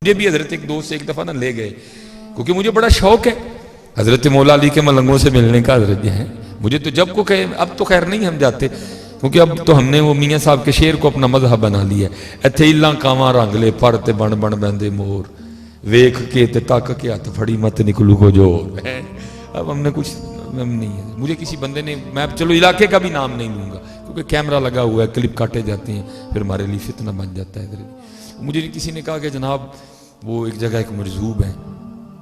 مجھے بھی حضرت ایک دوست ایک دفعہ نہ لے گئے کیونکہ مجھے بڑا شوق ہے حضرت مولا علی کے ملنگوں سے ملنے کا. حضرت جی ہیں مجھے تو جب کو کہے, اب تو خیر نہیں ہم جاتے کیونکہ اب تو ہم نے وہ میاں صاحب کے شعر کو اپنا مذہب بنا لیا ہے. ایتھے ایلاں کاواں رنگ لے پر تے بن بن بندے مور ویکھ کے تے تک کے ہاتھ پھڑی مت نکلو کو جور. اب ہم نے کچھ نہیں ہے. مجھے کسی بندے نے, میں چلو علاقے کا بھی نام نہیں لوں گا کیونکہ کیمرہ لگا ہوا ہے, کلپ کاٹے جاتے ہیں, پھر ہمارے لیے فتنہ بن جاتا ہے. مجھے کسی نے کہا کہ جناب وہ ایک جگہ ایک مجذوب ہیں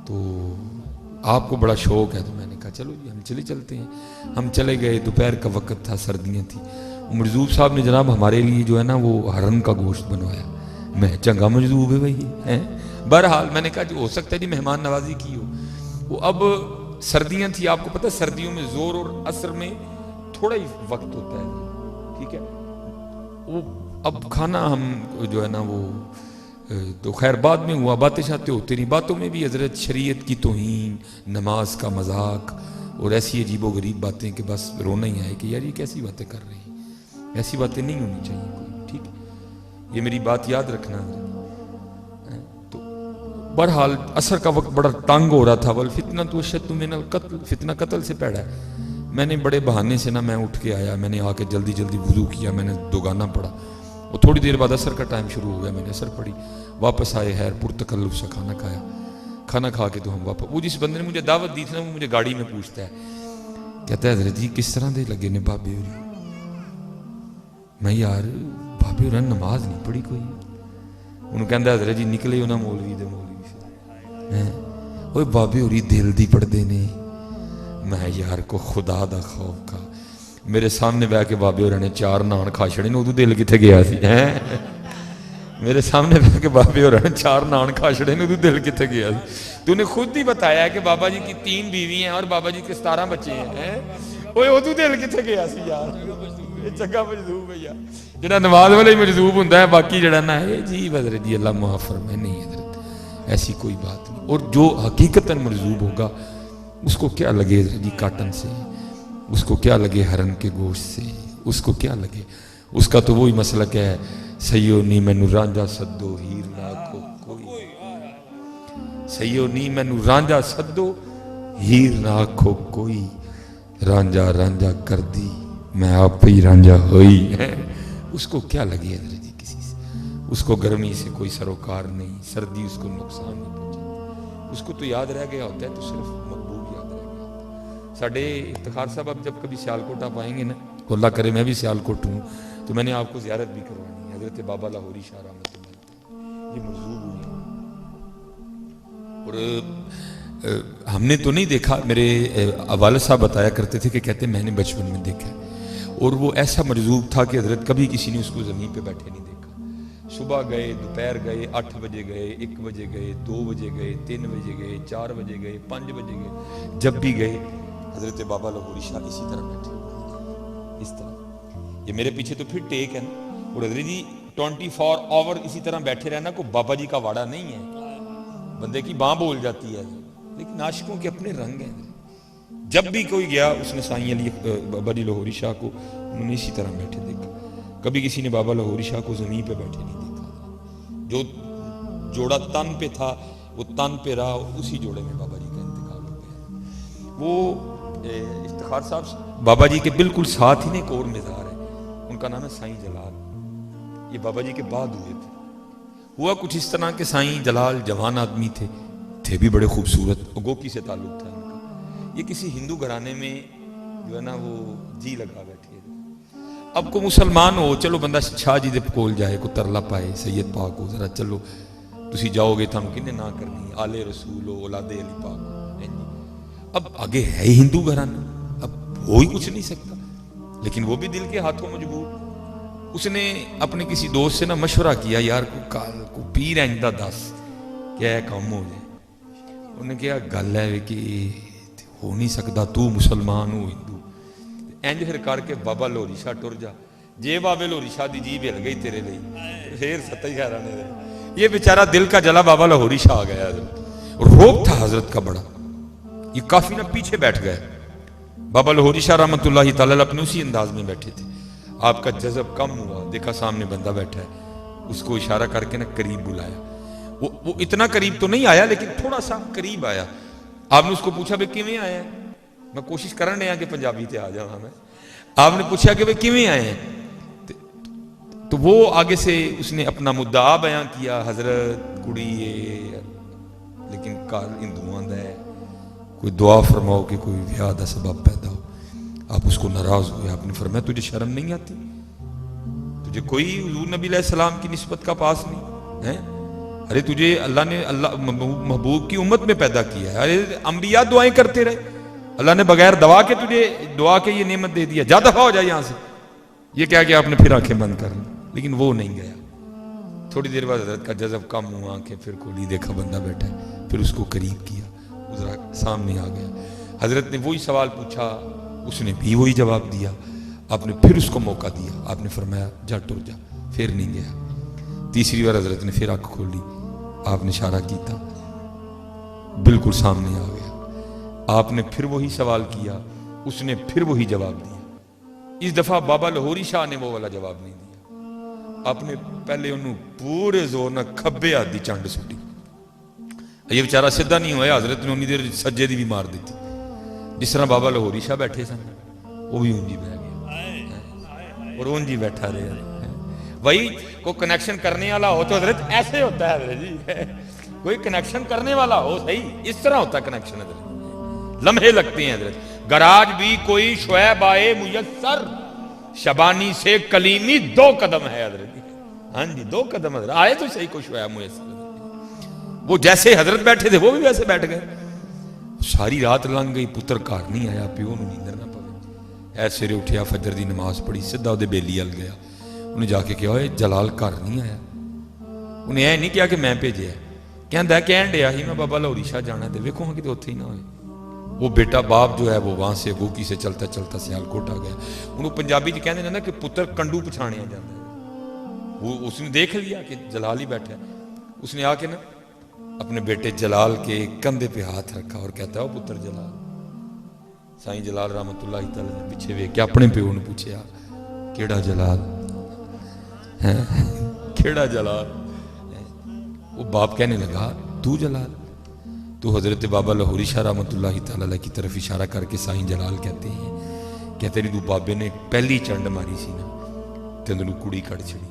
تو آپ کو بڑا شوق ہے, تو میں نے کہا چلو جی ہم چلتے ہیں. ہم چلے گئے, دوپہر کا وقت تھا, سردیاں تھیں. مجذوب صاحب نے جناب ہمارے لیے جو ہے نا وہ ہرن کا گوشت بنوایا. میں چنگا مجذوب ہے بھائی. بہرحال میں نے کہا جو ہو سکتا ہے جی مہمان نوازی کی ہو. وہ اب سردیاں تھیں, آپ کو پتہ سردیوں میں زور اور عصر میں تھوڑا ہی وقت ہوتا ہے, ٹھیک ہے. وہ اب کھانا ہم جو ہے نا وہ تو خیر بعد میں ہوا, باتیں شاتیں ہوتی رہی. باتوں میں بھی حضرت شریعت کی توہین, نماز کا مذاق اور ایسی عجیب و غریب باتیں کہ بس رونا ہی آئے کہ یار یہ کیسی باتیں کر رہی ہیں, ایسی باتیں نہیں ہونی چاہیے کوئی, ٹھیک ہے. یہ میری بات یاد رکھنا. تو بہرحال عصر کا وقت بڑا تنگ ہو رہا تھا. والفتنہ اشد من القتل, فتنہ قتل سے پیڑا ہے. میں نے بڑے بہانے سے نا میں اٹھ کے آیا, میں نے آ کے جلدی جلدی وضو کیا, میں نے دوگانہ پڑھا. وہ تھوڑی دیر بعد عصر کا ٹائم شروع ہو گیا, میں نے عصر پڑھی, واپس آئے, خیر پرتکلف سے کھانا کھایا. کھانا کھا کے تو ہم واپس, وہ جس بندے نے مجھے دعوت دی تھی نا وہ مجھے گاڑی میں پوچھتا ہے, کہتا ہے حضرت جی کس طرح دے لگے نے بابے ہوری. میں یار بابے ہوری نماز نہیں پڑھی کوئی. انہوں کہتا ہے حضرت جی نکلے ہو نا مولوی دے مولوی سے, وہ بابے ہوری دل دی پڑھ دے نے. میں یار کو خدا دا خوف کا, میرے سامنے بہ کے بابے ہوری نے 4 نان کھا چھڑے نے, ادو دل کتنے گیا سی. میرے سامنے بہ کے بابے ہوری نے 4 نان کھا چھڑے نے, ادو دل کتنے گیا سی. تو نے خود ہی بتایا ہے کہ بابا جی کی 3 بیوی ہیں اور بابا جی کے 17 بچے ہیں. اوے ادو دل کتنے گیا سی یار. یہ چنگا مجذوب ہے یار, جڑا نماز والا ہی مجذوب ہوندا ہے, باقی جڑا نا ہے جی حضرت جی اللہ معاف فرمائے, نہیں حضرت ایسی کوئی بات نہیں. اور جو حقیقتاً مجذوب ہوگا اس کو کیا لگے حضرت جی کاٹن سے, اس کو کیا لگے ہرن کے گوشت سے, اس کو کیا لگے. اس کا تو وہی مسلک ہے, سیو نی مینو رانجا سدو ہیر نہ کو کوئی, سیو نی مینو رانجا سدو ہیر نہ آکھو کوئی, رانجا رانجا کر دی میں آپ ہی رانجا ہوئی. اس کو کیا لگے حضرت جی کسی سے, اس کو گرمی سے کوئی سروکار نہیں, سردی اس کو نقصان نہیں پہنچاتی. اس کو تو یاد رہ گیا ہوتا ہے تو صرف مقبول یاد رہ گیا ہوتا ہے. ساڑھے افتخار صاحب اب جب کبھی سیالکوٹ آپ آئیں گے نا, اللہ کرے میں بھی سیالکوٹ ہوں, تو میں نے آپ کو زیارت بھی کروانی ہے. حضرت بابا لاہوری شاہ رحمۃ اللہ یہ مجذوب ہوئی ہیں. اور ہم نے تو نہیں دیکھا, میرے والد صاحب بتایا کرتے تھے کہ کہتے میں نے بچپن میں دیکھا, اور وہ ایسا مجذوب تھا کہ حضرت کبھی کسی نے اس کو زمین پہ بیٹھے نہیں دیکھا. صبح گئے, دوپہر گئے, 8 بجے گئے, 1 بجے گئے, 2 بجے گئے, 3 بجے گئے, 4 بجے گئے, 5 بجے گئے, جب بھی گئے حضرت بابا لاہوری شاہ اسی طرح بیٹھے ہوئے, اس طرح. یہ میرے پیچھے تو پھر ٹیک ہے نا, اور حضرت جی 24 آور اسی طرح بیٹھے رہنا کوئی بابا جی کا واڑا نہیں ہے. بندے کی باں بول جاتی ہے, لیکن عاشقوں کے اپنے رنگ ہیں. جب بھی کوئی گیا اس نے سائیں علی بابا جی لاہوری شاہ کو انہوں نے اسی طرح بیٹھے دیکھا. کبھی کسی نے بابا لاہوری شاہ کو زمین پہ بیٹھے نہیں دیکھا. جو جوڑا تن پہ تھا وہ تن پہ رہا, اسی جوڑے میں بابا جی کا انتقال ہو گیا. وہ افتخار صاحب بابا جی کے بالکل ساتھ ہی نے ایک اور مزار ہے, ان کا نام ہے سائیں جلال. یہ بابا جی کے بعد ہوئے تھے. ہوا کچھ اس طرح کہ سائیں جلال جوان آدمی تھے بھی بڑے خوبصورت, گوکی سے تعلق تھا ان کا. یہ کسی ہندو گھرانے میں جو ہے نا وہ جی لگا بیٹھے. اب کو مسلمان ہو, چلو بندہ شاہ جی دے کول جائے, کو ترلا پائے سید پاک ہو, ذرا چلو تسی جاؤ گے تھانوں کنے نہ کرنی, آل رسول ہو, اولاد علی پاک ہو. اب آگے ہے ہی ہندو گھرانا, اب ہو ہی کچھ نہیں سکتا, لیکن وہ بھی دل کے ہاتھوں مجبور. اس نے اپنے کسی دوست سے نا مشورہ کیا, یار کو پیر ایندا دس کیا کام ہو جائے. انہوں نے کہا گل ہے کہ ہو نہیں سکتا, تو مسلمان ہو ہندو, اینج پھر کر کے بابا لاہوری شاہ ٹر جا. جے بابے لاہوری شاہ دی جیب ہل گئی تیرے لئی, پھر ستائی خیرانے دے. یہ بیچارہ دل کا جلا بابا لاہوری شاہ آ گیا حضرت, اور روب تھا حضرت کا بڑا. یہ کافی نہ پیچھے بیٹھ گئے. بابا لاہوری شاہ رحمۃ اللہ تعالی اپنے اسی انداز میں بیٹھے تھے. آپ کا جذب کم ہوا, دیکھا سامنے بندہ بیٹھا ہے, اس کو اشارہ کر کے نا قریب بلایا. وہ اتنا قریب تو نہیں آیا لیکن تھوڑا سا قریب آیا. آپ نے اس کو پوچھا بھائی کیویں آیا ہے, میں کوشش کرن رہا کہ پنجابی تے آ جاواں میں. آپ نے پوچھا کہ بھائی کیویں آئے ہیں, تو وہ آگے سے اس نے اپنا مدعا بیان کیا, حضرت کڑی ہے لیکن کال ہندوؤں دا ہے, کوئی دعا فرماؤ کہ کوئی ویاہ دا سبب پیدا ہو. آپ اس کو ناراض ہوئے, آپ نے فرمایا تجھے شرم نہیں آتی, تجھے کوئی حضور نبی علیہ السلام کی نسبت کا پاس نہیں ہے؟ ارے تجھے اللہ نے اللہ محبوب کی امت میں پیدا کیا ہے, ارے انبیاء دعائیں کرتے رہے, اللہ نے بغیر دعا کے تجھے دعا کے یہ نعمت دے دیا, جا دفعہ ہو جائے یہاں سے. یہ کیا کہ آپ نے پھر آنکھیں بند کر لی, لیکن وہ نہیں گیا. تھوڑی دیر بعد حضرت کا جذب کم ہوا, آنکھیں پھر کھولی, دیکھا بندہ بیٹھا ہے, پھر اس کو قریب کیا, ذرا سامنے آ گیا. حضرت نے وہی سوال پوچھا, اس نے بھی وہی جواب دیا. آپ نے پھر اس کو موقع دیا, آپ نے فرمایا جا ٹر جا, پھر نہیں گیا. تیسری بار حضرت نے پھر آنکھ کھولی, آپ نے اشارہ کیتا, بالکل سامنے آ گیا. آپ نے پھر وہی سوال کیا, اس نے پھر وہی جواب دیا. اس دفعہ بابا لاہوری شاہ نے وہ والا جواب نہیں دیا. آپ نے پہلے انہوں پورے زور نہ کھبے ہاتھ دی چانڈ سٹی, یہ بیچارہ سیدھا نہیں ہوا. حضرت نے انہی دیر سجے دی بھی مار دیتی. جس طرح بابا لاہوری شاہ بیٹھے سن وہ بھی اونجی بہ گیا اور اونجی بیٹھا رہا. وہی کو کنیکشن کرنے والا ہو تو حضرت ایسے ہوتا ہے حضرت جی, کوئی کنیکشن کرنے والا ہو صحیح اس طرح ہوتا ہے کنیکشن. حضرت لمحے لگتے ہیں حضرت. گراج بھی کوئی شعیب آئے میسر, شبانی سے کلیمی 2 قدم ہے حضرت جی. ہاں جی 2 قدم حضرت آئے تو صحیح کو شعیب میسر. وہ جیسے حضرت بیٹھے تھے وہ بھی ویسے بیٹھ گئے. ساری رات لنگ گئی, پتر گھر نہیں آیا, پیو نوں نیندر نہ پوے. ایسے سویرے اٹھیا, فجر دی نماز پڑھی, سیدھا اودے بیلی ال گیا. انہیں جا کے کہا اے جلال گھر نہیں آیا. انہیں اے نہیں کیا کہ میں بھیجیا, کہندا کہن ڈیا ہی میں بابا لاہوری شاہ جانا تے ویکھو ہاں کہ اوتھے ہی نہ ہوئے. وہ بیٹا باپ جو ہے وہ وہاں سے گوکی سے چلتا چلتا سیالکوٹ آ گیا. انہوں پنجابی جی کہندے نا کہ پتر کنڈو پچھاڑیا جاتا ہے. وہ اس نے دیکھ لیا کہ جلال ہی بیٹھا ہے. اس نے آ کے نا اپنے بیٹے جلال کے کندھے پہ ہاتھ رکھا اور کہتا ہے او پتر جلال. سائیں جلال رحمت اللہ تعالی نے پیچھے ویکھ کے اپنے پیو نے پوچھیا کیڑا جلال, کیڑا جلال. وہ باپ کہنے لگا تو جلال. تو حضرت بابا لاہوری شاہ رحمت اللہ تعالی کی طرف اشارہ کر کے سائیں جلال کہتے ہیں کہ تیری دو بابے نے پہلی چنڈ ماری سی نا تے انہوں کڑی کڑ چھڑی,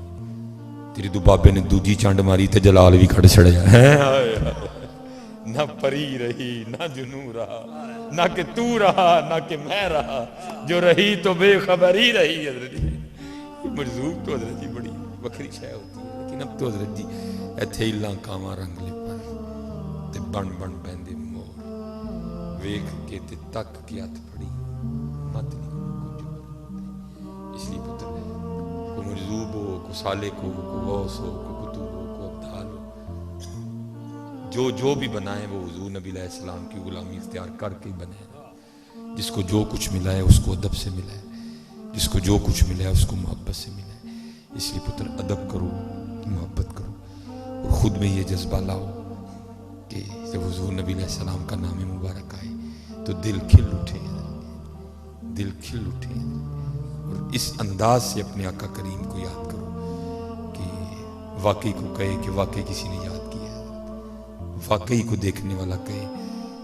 تیری دو بابے نے دوجی چنڈ ماری تے جلال بھی کڑ چھڑیا. نہ پری رہی نہ جنو رہا, نہ کہ تو رہا نہ کہ میں رہا, جو رہی تو بے خبر ہی رہی. حضرت جی مرزوق تو حضرت جی بڑی وکری شے ہوتی ہے, لیکن اب تو حضرت جی ایتھے ہلاں کاواں رنگ لے پر تے بن بن پیندے مور, ویکھ کے تے تک کے ہاتھ پھڑی مت نہیں کچھ. اس لیے پتر کو مرزوق ہو, کو سالک ہو, کو غوث ہو, کو کتب ہو, کو ابدال ہو, جو بھی بنائے وہ حضور نبی علیہ السلام کی غلامی اختیار کر کے بنے. جس کو جو کچھ ملا ہے اس کو ادب سے ملا ہے, جس کو جو کچھ ملا ہے اس کو محبت سے ملا ہے. اس لیے پتر ادب کرو, محبت کرو, اور خود میں یہ جذبہ لاؤ کہ جب حضور نبی علیہ السلام کا نام مبارک آئے تو دل کھل اٹھے, دل کھل اٹھے. اور اس انداز سے اپنے آقا کریم کو یاد کرو کہ واقعی کو کہے کہ واقعی کسی نے یاد کیا ہے, واقعی کو دیکھنے والا کہے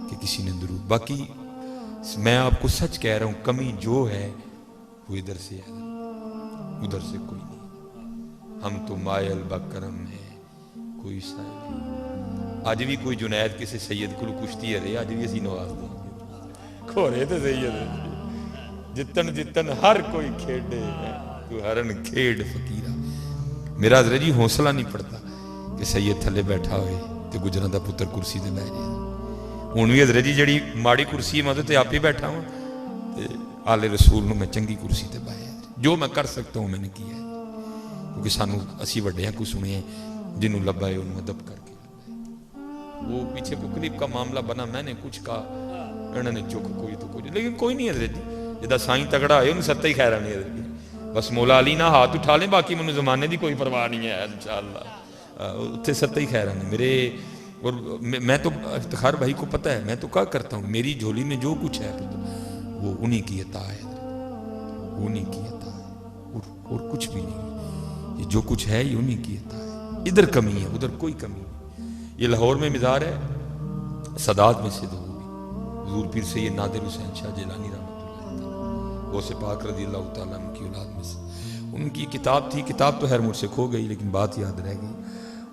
کہ کسی نے درود. باقی میں آپ کو سچ کہہ رہا ہوں, کمی جو ہے وہ ادھر سے ہے, ادھر سے کوئی نہیں. ہم تو مائل بکرم ہیں, کوئی سائل نہیں. آج بھی کوئی جنید کسی سید کو کشتی ہے رہے, آج بھی اسی نواز دیں کھورے تو سید ہے. جتن جتن ہر کوئی کھیڑے تو ہرن کھیڑ فقیرہ. میرا حضرت جی حوصلہ نہیں پڑتا کہ سید تھلے بیٹھا ہوئے تو گجراں دا پتر کرسی تے بیٹھ جائے. ہوں بھی حضرت جی جڑی ماڑی کرسی ہے میں تو آپ ہی بیٹھا ہوں, آل رسول نو میں چنگی کرسی تے بایا. جو میں کر سکتا ہوں میں نے کیا ہے, کیونکہ سانو اسی وڈے ہیں کو سنے ہیں جنہوں لبا ہے انہوں ادب کر کے. وہ پیچھے کو کلپ کا معاملہ بنا, میں نے کچھ کہا, انہوں نے چک کوئی تو کچھ, لیکن کوئی نہیں حضرت جی. جدہ سائیں تگڑا ہے انہوں ستا ہی خیرہ نہیں حضرت جی. بس مولا علی نہ ہاتھ اٹھا لیں, باقی منو زمانے دی کوئی پرواہ نہیں ہے انشاءاللہ. اتھے ستا ہی خیرہ نہیں میرے. اور میں تو افتخار بھائی کو پتہ ہے, میں تو کیا کرتا ہوں, میری جھولی میں جو کچھ ہے وہ انہی کی عطا ہے, انہی کی عطا ہے, اور کچھ بھی نہیں. یہ جو کچھ ہے یہ انہی کی عطا ہے. ادھر کمی ہے ادھر کوئی کمی نہیں. یہ لاہور میں مزار ہے، سادات میں سے دو حضور پیر سید نادر حسین شاہ جیلانی رحمۃ اللہ تعالیٰ، غوث پاک رضی اللہ تعالیٰ عنہ کی اولاد میں سے ان کی کتاب تھی. کتاب تو خیر مجھ سے کھو گئی لیکن بات یاد رہ گئی.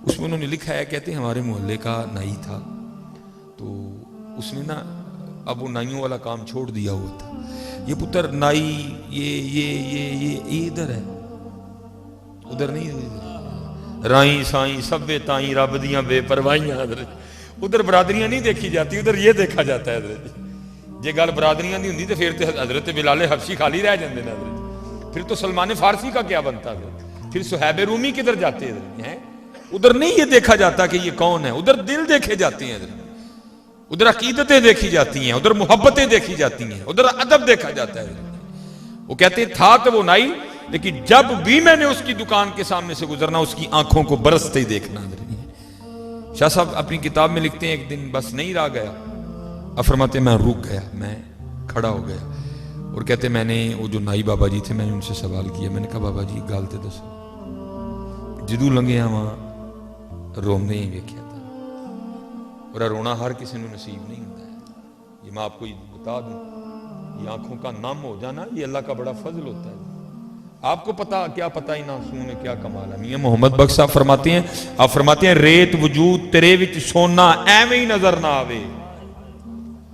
اس میں انہوں نے لکھا ہے، کہتے ہیں ہمارے محلے کا نائی تھا، تو اس نے نا اب وہ نائیوں والا کام چھوڑ دیا ہوا تھا. یہ پتر نائی یہ ادھر ہے، ادھر نہیں، رائیں سائیں سبے تائیں رب دیاں بے پروائیاں. ادھر برادریاں نہیں دیکھی جاتی، ادھر یہ دیکھا جاتا ہے. حضرت جی گل برادریاں نہیں ہوندی تو پھر تو حضرت بلال حبشی خالی رہ جاندے نے. حضرت پھر تو سلمان فارسی کا کیا بنتا ہے؟ پھر صہیب رومی کدھر جاتے ہیں؟ ادھر نہیں یہ دیکھا جاتا کہ یہ کون ہے، ادھر دل دیکھے جاتے ہیں. ادھر عقیدتیں دیکھی جاتی ہیں، ادھر محبتیں دیکھی جاتی ہیں، ادھر ادب دیکھا جاتا ہے. وہ کہتے ہیں تھا تو وہ نائی، لیکن جب بھی میں نے اس کی دکان کے سامنے سے گزرنا اس کی آنکھوں کو برستے ہی دیکھنا. شاہ صاحب اپنی کتاب میں لکھتے ہیں ایک دن بس نہیں رہا گیا، اب فرماتے ہیں میں رک گیا، میں کھڑا ہو گیا. اور کہتے ہیں میں نے وہ جو نائی بابا جی تھے میں نے ان سے سوال کیا. میں نے کہا بابا جی گل تے دسو، جدوں لنگیا وہاں روندے ہی ویکھیا تھا. اور رونا ہر کسی نے نصیب نہیں ہوتا ہے. یہ میں آپ کو بتا دوں، یہ آنکھوں کا نم ہو جانا یہ اللہ کا بڑا فضل ہوتا ہے. آپ کو پتا کیا پتا ہی ناسوں میں کیا کمال ہے. میاں محمد بخش صاحب فرماتے ہیں، آپ فرماتے ہیں ریت وجود تیرے وچ سونا ایویں ہی نظر نہ آوے.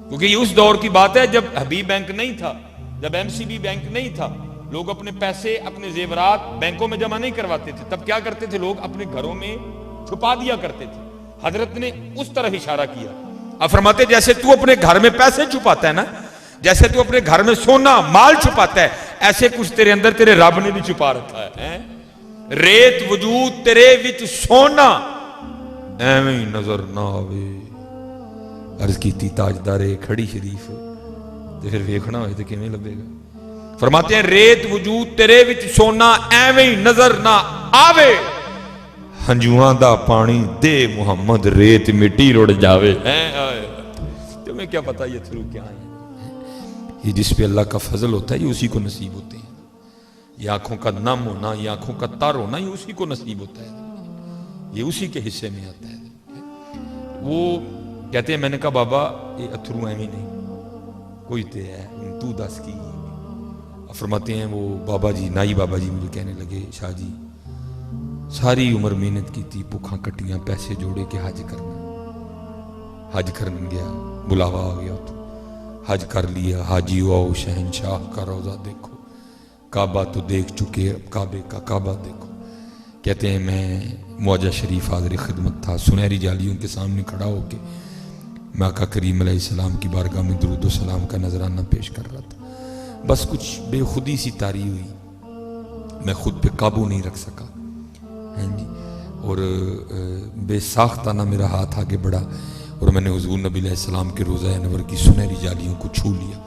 کیونکہ یہ اس دور کی بات ہے جب حبیب بینک نہیں تھا، جب ایم سی بی بینک نہیں تھا. لوگ اپنے پیسے اپنے زیورات بینکوں میں جمع نہیں کرواتے تھے. تب کیا کرتے تھے؟ لوگ اپنے گھروں میں چھپا دیا کرتے تھے. حضرت نے اس طرح اشارہ کیا. آپ فرماتے ہیں جیسے تو اپنے گھر میں پیسے چھپاتا ہے نا، جیسے تو اپنے گھر میں سونا مال چھپاتا ہے، ایسے کچھ تیرے اندر تیرے رب نے بھی چھپا رکھا ہے. ریت وجود تیرے وچ سونا ایویں نظر نہ آوے. عرض کیتی تاجدار کھڑی شریف تے پھر ویکھنا ہوئے تے کیویں لبے گا. فرماتے ہیں ریت وجود تیرے وچ سونا ایویں نظر نہ آوے، ہنجواں دا پانی دے محمد ریت مٹی رڑ جاوے. تمہیں کیا پتا یہ تھرو کیا ہے؟ یہ جس پہ اللہ کا فضل ہوتا ہے یہ اسی کو نصیب ہوتے ہیں. یہ آنکھوں کا نم ہونا، یہ آنکھوں کا تر ہونا یہ اسی کو نصیب ہوتا ہے، یہ اسی کے حصے میں آتا ہے. وہ کہتے ہیں میں نے کہا بابا یہ اتھرو ایویں نہیں، کوئی تے ہے تو دس کی. فرماتے ہیں وہ بابا جی نائی بابا جی مجھے کہنے لگے شاہ جی ساری عمر محنت کی تھی، بھوکھاں کٹیاں، پیسے جوڑے کہ حج کرنا. حج کرنے گیا، بلاوا آ گیا تو حج کر لیا. حاجی آؤ شہنشاہ کا روضہ دیکھو، کعبہ تو دیکھ چکے اب کعبے کا کعبہ دیکھو. کہتے ہیں میں معجہ شریف حاضر خدمت تھا، سنہری جالیوں کے سامنے کھڑا ہو کے میں آقا کریم علیہ السلام کی بارگاہ میں درود و سلام کا نذرانہ پیش کر رہا تھا. بس کچھ بے خودی سی طاری ہوئی، میں خود پہ قابو نہیں رکھ سکا جی، اور بے ساختانہ میرا ہاتھ آگے بڑھا اور میں نے حضور نبی علیہ السلام کے روضہ انور کی سنہری جالیوں کو چھو لیا.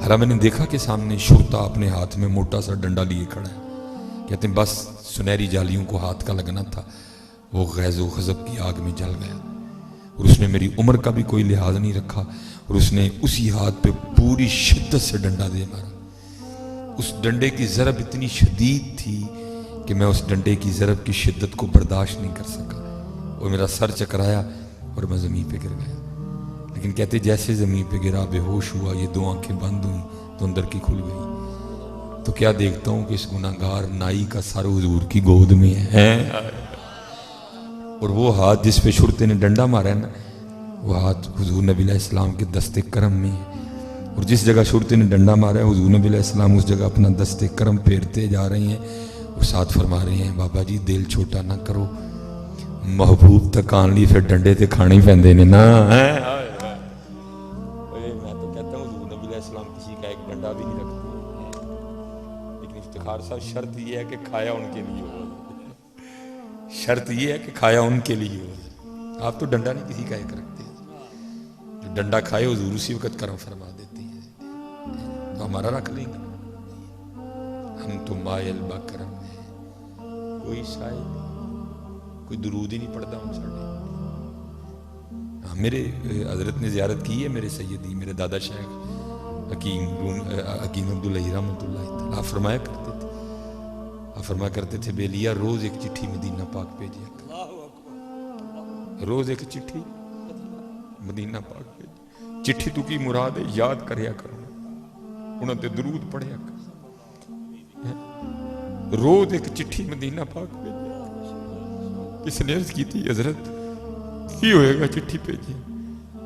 حالانکہ میں نے دیکھا کہ سامنے شرطا اپنے ہاتھ میں موٹا سا ڈنڈا لیے کھڑا ہے. کہتے ہیں بس سنہری جالیوں کو ہاتھ کا لگنا تھا، وہ غیظ و غضب کی آگ میں جل گیا. اور اس نے میری عمر کا بھی کوئی لحاظ نہیں رکھا اور اس نے اسی ہاتھ پہ پوری شدت سے ڈنڈا دے مارا. اس ڈنڈے کی ضرب اتنی شدید تھی کہ میں اس ڈنڈے کی ضرب کی شدت کو برداشت نہیں کر سکا اور میرا سر چکرایا اور میں زمین پہ گر گیا. لیکن کہتے جیسے زمین پہ گرا بے ہوش ہوا، یہ دو آنکھیں بند ہوئیں تو اندر کی کھل گئی تو کیا دیکھتا ہوں کہ اس گناہگار نائی کا سر حضور کی گود میں ہے. اور وہ ہاتھ جس پہ شرطے نے ڈنڈا مارا ہے نا، وہ ہاتھ حضور نبی علیہ السلام کے دست کرم میں ہے. اور جس جگہ شرطے نے ڈنڈا مارا ہے حضور نبی علیہ السلام اس جگہ اپنا دست کرم پھیرتے جا رہے ہیں اور ساتھ فرما رہے ہیں بابا جی دل چھوٹا نہ کرو، محبوب تک آن لی پھر ڈنڈے تے کھانے پیندے نے نا. میں تو کہتا ہوں حضور نبی علیہ السلام کسی کا ایک ڈنڈا بھی نہیں رکھتے، لیکن افتخار صاحب شرط یہ ہے کہ کھایا ان کے لیے ہو. شرط یہ ہے کہ کھایا ان کے لیے ہو. آپ تو ڈنڈا نہیں کسی کا ایک رکھتے، جو ڈنڈا کھائے حضور اسی وقت کرم فرما دیتے ہیں. تو ہمارا رکھ لیں گے، ہم تو مائل با کرم ہیں، کوئی شاید نہیں، کوئی درود ہی نہیں پڑھتا ہم ساڑھے. میرے حضرت نے زیارت کی ہے میرے سیدی میرے دادا شیخ حکیم عبداللہ رحمۃ اللہ تعالیٰ. آپ فرمایا کرتے تھے، آپ فرمایا کرتے تھے بے لیا روز ایک چٹھی مدینہ پاک بھیجیا کر. روز ایک چٹھی مدینہ پاک بھیج. چٹھی تو کی مراد ہے یاد کریا کرو, انہوں تے درود پڑھیا کرو. روز ایک چٹھی مدینہ پاک بھیجیا. کسی نے عرض کی تھی حضرت کی ہوئے گا چٹھی بھیجی؟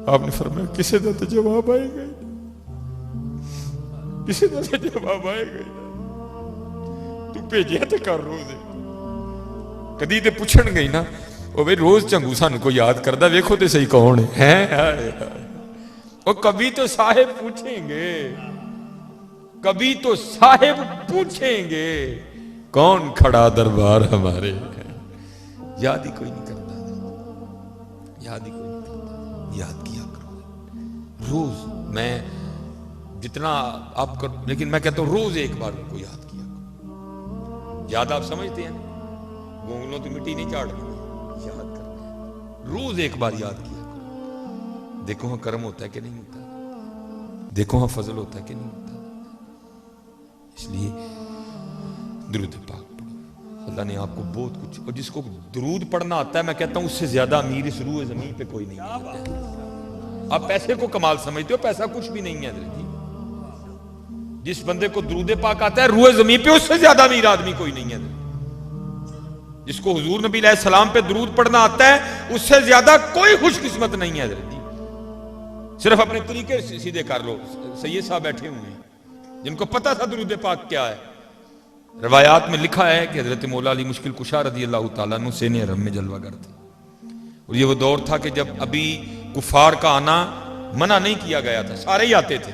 آپ نے فرمایا کسی دا تو جواب آئے گا, کسی دا تو جواب آئے گا, تو بھیجیا تو کر روز. کدی تے پوچھن گئی نا وہ بھئی روز چنگو سان کو یاد کردہ ویکھو تے صحیح کون ہے. اور کبھی تو صاحب پوچھیں گے, کبھی تو صاحب پوچھیں گے کون کھڑا دربار ہمارے. یاد ہی کوئی نہیں کرتا, یاد ہی کوئی نہیں کرتا. یاد کیا کرو روز. میں جتنا آپ کر, لیکن میں کہتا ہوں روز ایک بار ان کو یاد کیا کرو. یاد آپ سمجھتے ہیں گونگلوں تو مٹی نہیں چاڑ دیں, یاد کرنا ہے. روز ایک بار یاد کیا کرو. دیکھو ہاں کرم ہوتا ہے کہ نہیں ہوتا, دیکھو ہاں فضل ہوتا ہے کہ نہیں ہوتا. اس لیے درود پاک پڑھو. اللہ نے آپ کو بہت کچھ, اور جس کو درود پڑھنا آتا ہے میں کہتا ہوں اس سے زیادہ امیر اس روح زمین پہ کوئی نہیں ہے. آپ پیسے کو کمال سمجھتے ہو, پیسہ کچھ بھی نہیں ہے حضرت جی. جس بندے کو درود پاک آتا ہے روح زمین پہ اس سے زیادہ امیر آدمی کوئی نہیں ہے. جس کو حضور نبی علیہ السلام پہ درود پڑھنا آتا ہے اس سے زیادہ کوئی خوش قسمت نہیں ہے حضرت جی. صرف اپنے طریقے سیدھے کر لو. سید صاحب بیٹھے ہوئے ہیں جن کو پتہ تھا درود پاک کیا ہے. روایات میں لکھا ہے کہ حضرت مولا علی مشکل کشا رضی اللہ تعالیٰ عنہ سین حرم میں جلوہ گر تھے. اور یہ وہ دور تھا کہ جب ابھی کفار کا آنا منع نہیں کیا گیا تھا, سارے ہی آتے تھے.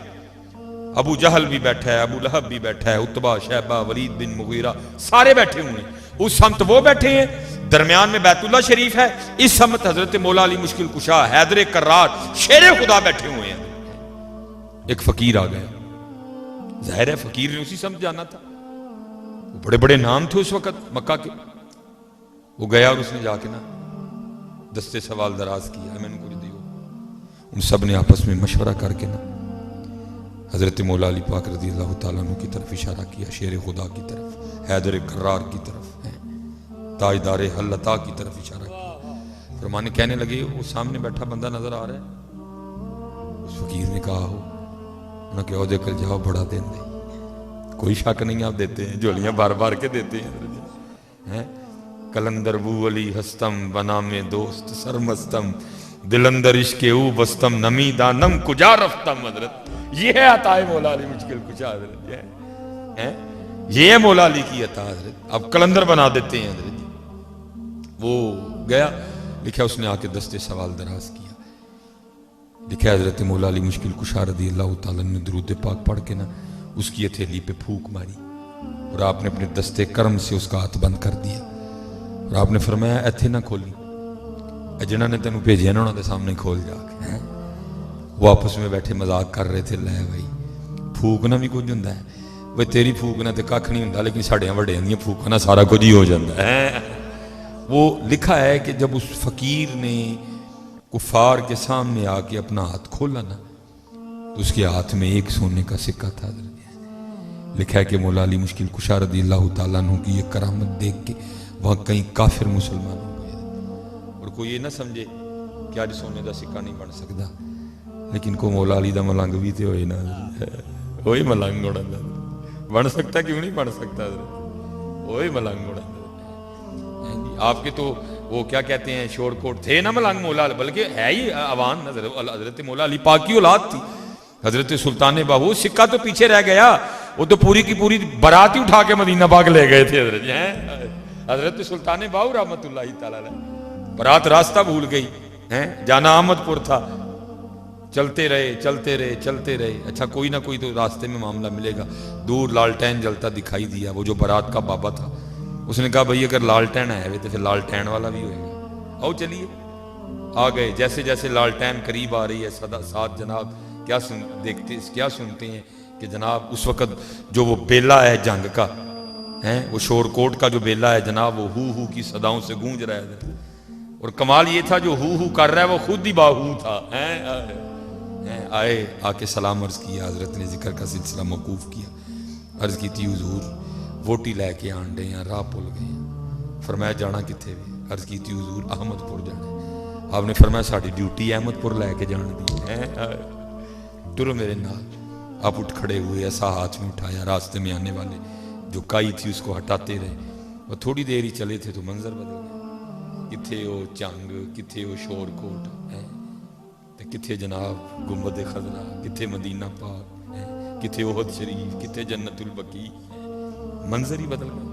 ابو جہل بھی بیٹھا ہے, ابو لہب بھی بیٹھا ہے, عتبہ, شیبہ, ولید بن مغیرہ, سارے بیٹھے ہوئے ہیں. اس سمت وہ بیٹھے ہیں, درمیان میں بیت اللہ شریف ہے, اس سمت حضرت مولا علی مشکل کشا, حیدر کرار, شیر خدا بیٹھے ہوئے ہیں. ایک فقیر آ گیا. ظاہر ہے فقیر نے اسی سمت جانا تھا, بڑے بڑے نام تھے اس وقت مکہ کے. وہ گیا اور اس نے جا کے نا دستے سوال دراز کیا, میں نے کچھ دیو. ان سب نے آپس میں مشورہ کر کے نا حضرت مولا علی پاک رضی اللہ تعالیٰ عنہ کی طرف اشارہ کیا, شیر خدا کی طرف, حیدر کرار کی طرف, تاجدار حلتا کی طرف اشارہ کیا. فرمانے کہنے لگے وہ سامنے بیٹھا بندہ نظر آ رہا ہے. اس فقیر نے کہا ہو نہ کہ عہدے کل جاؤ بڑا دین دے. کوئی شک نہیں آپ دیتے ہیں, جولیاں بار بار کے دیتے ہیں. کلندر بو علی ہستم بنا میں دوست سرمستم دلندر عشق او بستم نمی دانم کجا رفتم. حضرت یہ ہے عطا مولا علی مشکل کشا حضرت, یہ ہے مولا علی کی عطا حضرت. اب کلندر بنا دیتے ہیں حضرت. وہ گیا, لکھا اس نے آ کے دستے سوال دراز کیا. لکھا حضرت مولا علی مشکل کشا رضی اللہ تعالیٰ نے درود پاک پڑھ کے نا اس کی ہتھیلی پہ پھونک ماری اور آپ نے اپنے دستے کرم سے اس کا ہاتھ بند کر دیا. اور آپ نے فرمایا ایتھے نہ کھولی, جنہوں نے تینوں بھیجیا نا انہوں نے سامنے کھول جا کے. وہ آپس میں بیٹھے مذاق کر رہے تھے, لے بھائی پھونکنا بھی کچھ ہوندا ہے, وہ تیری پھونکنا تے کھ نہیں ہوندا, لیکن ساڈیاں وڈیاں دیاں پھونکنا سارا کچھ ہی ہو جاتا ہے. وہ لکھا ہے کہ جب اس فقیر نے کفار کے سامنے آ کے اپنا ہاتھ کھولا نا تو اس کے ہاتھ میں ایک سونے کا سکہ تھا. لکھا ہے کہ مولا علی مشکل کشا رضی اللہ تعالیٰ عنہ کی یہ کرامت دیکھ کے وہاں کئی کافر مسلمان ہو گئے. اور کوئی یہ نہ سمجھے کہ آج سونے دا سکہ نہیں بن سکتا, لیکن کو مولا علی دا ملنگ بھی تے ہوئے نا, وہی ملنگ ہونا بن سکتا, کیوں نہیں بن سکتا, وہی ملنگ ہونا. آپ کے تو وہ کیا کہتے ہیں شور کوٹ تھے نا ملنگ مولا, بلکہ ہے ہی عوان. حضرت مولا علی پاک کی اولاد تھی. حضرت سلطان باہو, سکہ تو پیچھے رہ گیا, وہ تو پوری کی پوری برات ہی اٹھا کے مدینہ پاک لے گئے تھے حضرت. حضرت سلطان باہو رحمت اللہ تعالی علیہ, برات راستہ بھول گئی, جانا احمد پور تھا. چلتے رہے چلتے رہے چلتے رہے, اچھا کوئی نہ کوئی تو راستے میں معاملہ ملے گا. دور لالٹین جلتا دکھائی دیا, وہ جو برات کا بابا تھا اس نے کہا بھئی اگر لالٹین ہے تو پھر لالٹین والا بھی ہوئے گا, آؤ چلیے. آ گئے. جیسے جیسے لالٹین قریب آ رہی ہے ساتھ جناب کیا سنتے ہیں کہ جناب اس وقت جو وہ بیلا ہے جنگ کا, وہ شور کوٹ کا جو بیلا ہے جناب, وہ ہو کی صداؤں سے گونج رہا ہے. اور کمال یہ تھا جو ہو کر رہا ہے وہ خود ہی باہو تھا. آئے, آ کے سلام عرض کیا. حضرت نے ذکر کا سلسلہ موقوف کیا. عرض کی تھی حضور ووٹی لے کے آنڈے ہیں, راہ پل گئے ہیں. فرمایا جانا کتنے بھی؟ عرض کی تھی حضور احمد پور جانا. آپ نے فرمایا ساری ڈیوٹی احمد پور لے کے جان دی ہے، ترو میرے نال۔ آپ اٹھ کھڑے ہوئے، ایسا ہاتھ میں اٹھایا، راستے میں آنے والے جو کائی تھی اس کو ہٹاتے رہے، اور تھوڑی دیر ہی چلے تھے تو منظر بدل گیا، کتھے وہ چنگ، کتھے وہ شور کوٹ ہے، کتھے جناب گنبد خضرا، کتھے مدینہ پاک ہے، کتھے احد شریف، کتھے جنت البقیع، منظر ہی بدل گیا۔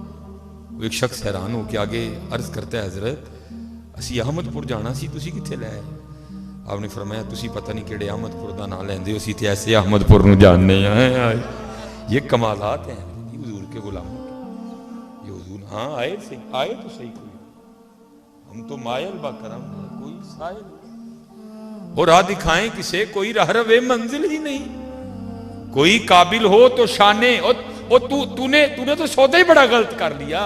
وہ ایک شخص حیران ہو کے آگے عرض کرتا ہے حضرت اسی احمد پور جانا سی، تسی کتھے لے آئے؟ آپ نے فرمایا تسی پتہ نہیں کیڑے احمد پور دا نام لیندے ہو، اسی تے ایسے احمد پور نو جاننے ہیں۔ یہ کمالات ہیں حضور کے غلاموں کے، یہ حضور ہاں آئے صحیح، آئے تو صحیح، کوئی ہم تو مائل با کرم ہے، کوئی سائل اور راہ دکھائیں کسے، کوئی راہ روے منزل ہی نہیں، کوئی قابل ہو تو شانے، اور تو نے تو سودا ہی بڑا غلط کر لیا،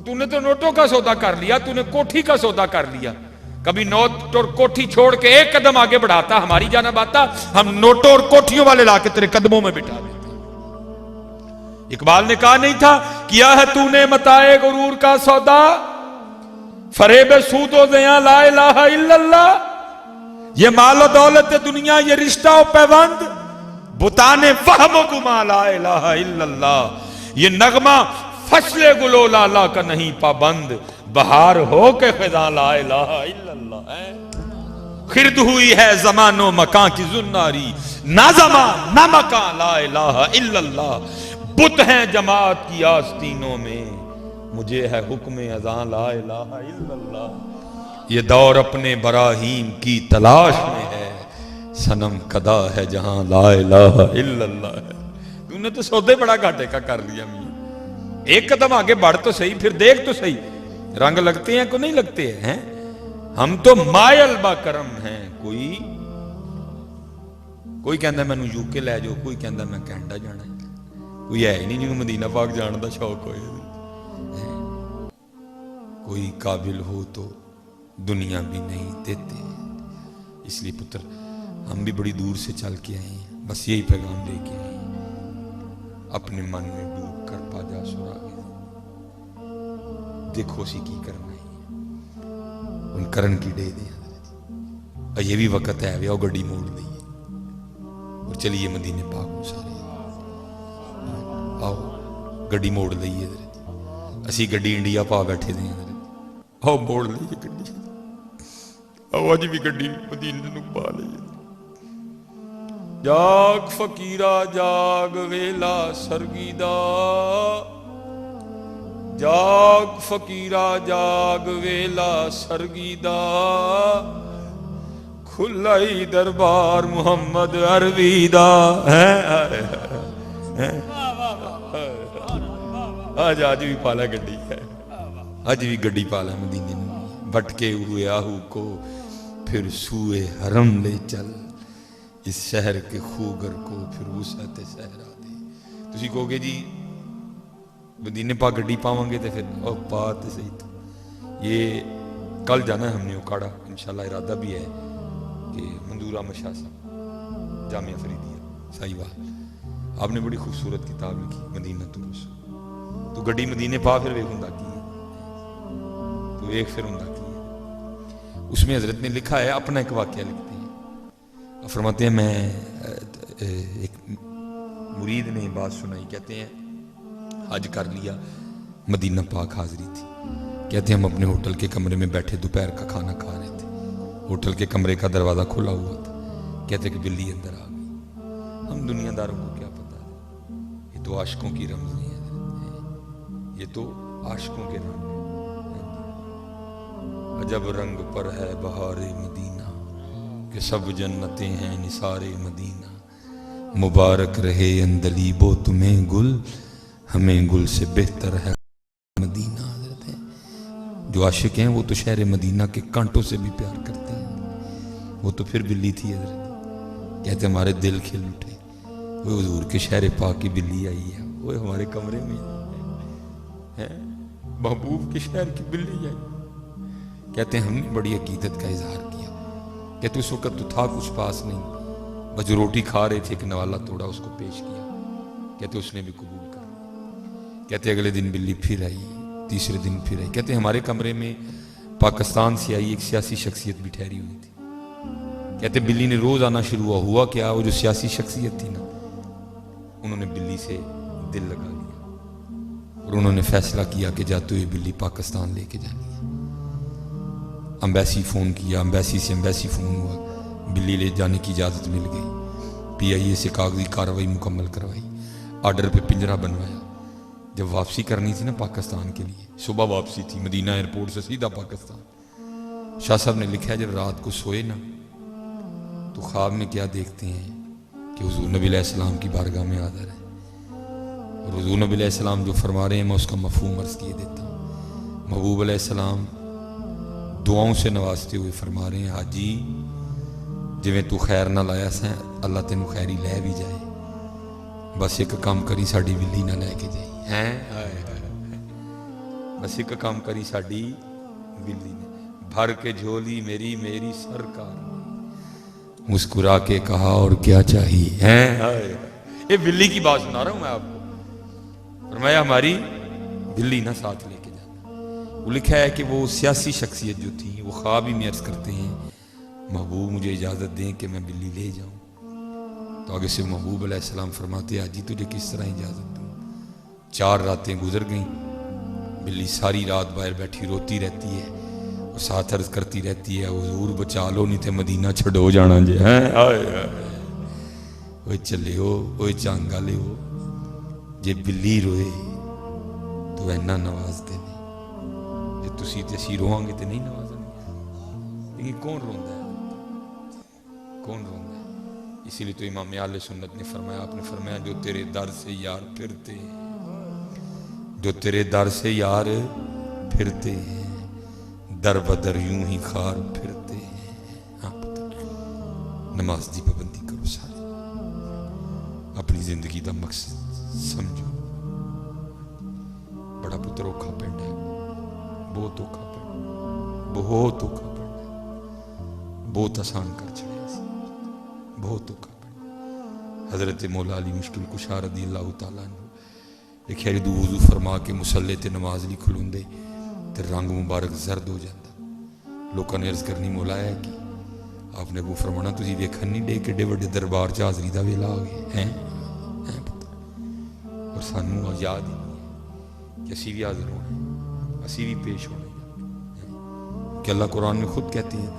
تو نے تو نوٹوں کا سودا کر لیا، تو نے کوٹھی کا سودا کر لیا۔ کبھی نوٹ اور کوٹھی چھوڑ کے ایک قدم آگے بڑھاتا، ہماری جانب آتا، ہم نوٹوں اور کوٹھیوں والے لا کے تیرے قدموں میں بٹھا دیتے۔ اقبال نے کہا نہیں تھا کیا ہے تو نے متاع غرور کا سودا، فریب سود و زیاں لا الہ الا اللہ، یہ مال و دولت دنیا، یہ رشتہ و پیوند، بتانے فہم و گما لا الہ الا اللہ، یہ نغمہ فصل گلو لالا کا نہیں پابند، بہار ہو کے خزاں لا الہ الا اللہ ہے۔ خرد ہوئی ہے زمان و مکان کی زناری، نہ زمان نہ مکان لا الہ الا اللہ، بت ہیں جماعت کی آستینوں میں، مجھے ہے حکم اذاں لا الہ الا اللہ، یہ دور اپنے براہیم کی تلاش میں ہے، صنم کدا ہے جہاں لا الہ الا اللہ ہے۔ تو نے تو سودے بڑا گھاٹے کا کر لیا میاں، ایک قدم آگے بڑھ تو صحیح، پھر دیکھ تو صحیح رنگ لگتے ہیں کو نہیں لگتے ہیں، ہم تو مائل با کرم ہیں، کوئی کہندا ہے میں یو کے لے جاؤ، کوئی کہندا میں کینیڈا جانا ہے، کوئی ہے ہی نہیں جنہوں مدینہ پاک جان دا شوق ہوئے، کوئی قابل ہو تو دنیا بھی نہیں دیتے۔ اس لیے پتر ہم بھی بڑی دور سے چل کے آئے ہیں، بس یہی پیغام لے کے آئے ہیں، اپنے من میں ڈوب کر پا جا سراغ دیکھو سی کی کرنا ہے، ان کرن کی ڈے دیں اور یہ بھی وقت ہے وہ گڈی موڑ دئیے اور چلیے مدینے پاک میں سارے آؤ گڈی موڑ لئیے، اسی گڈی انڈیا پا بیٹھے دیں، آؤ موڑ لئیے گڈی، آؤ اج بھی گڈی مدینے نو پا لئیے۔ جاگ فقیرہ جاگ ویلا سرگیدہ، جاگ فقیرہ جاگ ویلا سرگیدہ، کھلائی دربار محمد عربیدہ، آج بھی پالا گڈی ہے، آج بھی گڈی پالا مدینے میں، بھٹکے ہوئے آہو کو پھر سوئے حرم لے چل، اس شہر کے خوگر کو پھر وسعت صحرا دے۔ تسی کہو گے جی مدینے پاک گڈی پاؤں گے تو پھر او بات صحیح تو یہ کل جانا ہے ہم نے اکاڑا، انشاءاللہ ارادہ بھی ہے کہ منظور احمد شاہ صاحب جامعہ فریدیہ سائیوال، آپ نے بڑی خوبصورت کتاب لکھی مدینہ الرسول، تو گڈی مدینے پا پھر ویک ہوں کی ہے، تو ایک پھر ہوں کی ہے، اس میں حضرت نے لکھا ہے، اپنا ایک واقعہ لکھتے ہیں، فرماتے ہیں میں ایک مرید نے بات سنائی، کہتے ہیں حج کر لیا، مدینہ پاک حاضری تھی، کہتے ہیں ہم اپنے ہوٹل کے کمرے میں بیٹھے دوپہر کا کھانا کھا رہے تھے، ہوٹل کے کمرے کا دروازہ کھلا ہوا تھا، کہتے کہ بلی اندر آ گئی، ہم دنیا داروں کو کیا پتا ہے، یہ تو عاشقوں کی رمزیں ہیں، یہ تو عاشقوں کے رنگ ہیں، عجب رنگ پر ہے بہار مدینہ کہ سب جنتیں ہیں نثار مدینہ، مبارک رہے اندلیبو تمہیں گل، ہمیں گل سے بہتر ہے مدینہ۔ حضرت ہیں جو عاشق ہیں وہ تو شہر مدینہ کے کانٹوں سے بھی پیار کرتے ہیں، وہ تو پھر بلی تھی حضرت، کہتے ہمارے دل کھل اٹھے، وہ حضور کے شہر پاک کی بلی آئی ہے، وہ ہمارے کمرے میں ہے، محبوب کے شہر کی بلی آئی، کہتے ہیں ہم نے بڑی عقیدت کا اظہار کیا، کہتے اس وقت تو تھا کچھ پاس نہیں، بس جو روٹی کھا رہے تھے ایک نوالا توڑا اس کو پیش کیا، کہتے اس نے بھی قبول کر، کہتے اگلے دن بلی پھر آئی، تیسرے دن پھر آئی، کہتے ہمارے کمرے میں پاکستان سے آئی ایک سیاسی شخصیت بھی ٹھہری ہوئی تھی. کہتے بلی نے روز آنا شروع ہوا کیا, وہ جو سیاسی شخصیت تھی نا انہوں نے بلی سے دل لگا لیا اور انہوں نے فیصلہ کیا کہ جاتے ہوئے بلی پاکستان لے کے جانی ہے. امبیسی فون کیا, امبیسی سے امبیسی فون ہوا, بلی لے جانے کی اجازت مل گئی. پی آئی اے سے کاغذی کارروائی مکمل کروائی, آرڈر پہ پنجرہ بنوایا. جب واپسی کرنی تھی نا پاکستان کے لیے, صبح واپسی تھی مدینہ ایئرپورٹ سے سیدھا پاکستان. شاہ صاحب نے لکھا ہے جب رات کو سوئے نا تو خواب میں کیا دیکھتے ہیں کہ حضور نبی علیہ السلام کی بارگاہ میں حاضر ہے, اور حضور نبی علیہ السلام جو فرما رہے ہیں میں اس کا مفہوم عرض کیے دیتا ہوں. محبوب علیہ السلام دعاؤں سے نوازتے ہوئے فرما رہے ہیں حاجی جویں تو خیر نہ لایا سیں اللہ تینوں خیری لے بھی جائے, بس ایک کام کری ساڈی بلی نہ لے کے جائی ہیں, بس ایک کام کری ساڈی بلی نے بھر کے جھولی میری میری سرکار مسکرا کے کہا اور کیا چاہیے ہیں. یہ بلی کی بات سنا رہا ہوں میں آپ کو. فرمایا ہماری بلی نہ ساتھ لے کے جانا. وہ لکھا ہے کہ وہ سیاسی شخصیت جو تھی وہ خواب ہی میں عرض کرتے ہیں محبوب مجھے اجازت دیں کہ میں بلی لے جاؤں. تو آگے سے محبوب علیہ السلام فرماتے حاجی تجھے کس طرح اجازت دوں. 4 راتیں گزر گئیں, بلی ساری رات باہر بیٹھی روتی رہتی ہے اور ساتھ عرض کرتی رہتی ہے حضور بچا لو نہیں تے مدینہ چھڑو جانا جے ہیں. اوے چلے ہو اوے چانگا لے ہو, جے بلی روئے تو اینا نوازتے نہیں, جے تسی تے اسی روہاں گے تے نہیں نوازیں گے. لیکن کون روندا ہے, کون روندا ہے. اسی لیے تو امام اہل سنت نے فرمایا, آپ نے فرمایا جو تیرے در سے یار پھرتے ہیں, جو تیرے در سے یار پھرتے ہیں در بدر یوں ہی خار پھرتے ہیں. ہاں نماز دی پابندی کرو سارے, اپنی زندگی دا مقصد سمجھو. بڑا پتر اوکھا پنڈ ہے, بہت اوکھا پنڈ, بہت اوکھا پنڈ ہے, بہت آسان کر چھڑے سی, بہت اوکھا پنڈ. حضرت مولا علی مشکل کشا رضی اللہ تعالیٰ عنہ لکھیا جدوں وضو فرما کے مسلے تے نماز لی کھلوندے تے رنگ مبارک زرد ہو جاتا. لوکاں نے عرض کرنی مولا ہے کہ آپ نے وہ فرمانا تسی ویکھن نہیں ڈے کڈے وڈے دربار چ حاضری دا ویلا آ گیا ہیں پتہ, اور سانوں یاد ہی نہیں ہے کہ اسی بھی حاضر ہونا, اسی بھی پیش ہونا. کہ اللہ قرآن میں خود کہتے ہیں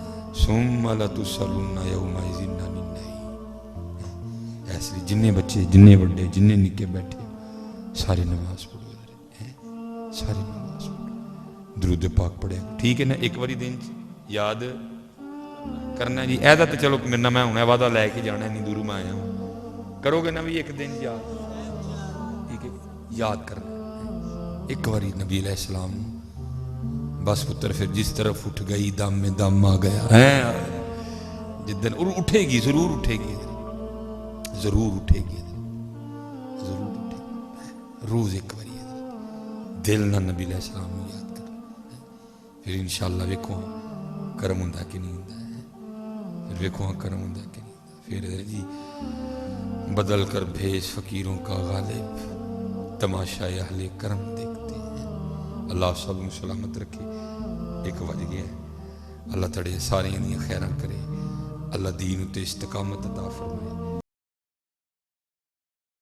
ثم لتسألن یومئذ عن النعیم. ایسے جننے بچے جننے بڑے جننے نکے بیٹھے سارے نماز پڑھو, سارے نماز پڑھو, درود پاک پڑھے. ٹھیک ہے نا, ایک باری دن یاد کرنا جی. ایسا تو چلو میرا میں ہوں وعدہ لے کے جانا, نہیں دوروں میں آیا ہوں, کرو گے نا بھی ایک دن یاد, ٹھیک ہے یاد کرنا ایک باری نبی علیہ السلام. بس پتر پھر جس طرف اٹھ گئی دم میں دم آ گیا. جدن اور اٹھے گی, ضرور اٹھے گی, ضرور اٹھے گی, ضرور اٹھے گی. روز ایک باری دل نہ نبی علیہ السلام کو یاد کر, پھر انشاءاللہ ویکھو کرم ہوندا کہ نہیں ہوندا ہے, پھر ویکھو کرم ہوندا کہ نہیں ہوندا. پھر جی بدل کر بھیج فقیروں کا غالب, تماشا اہل کرم دیکھتے ہیں. اللہ سب کو سلامت رکھے. ایک وج گیا ہے, اللہ تڑے سارے دیا خیراں کرے, اللہ دین تے استقامت عطا فرمائے.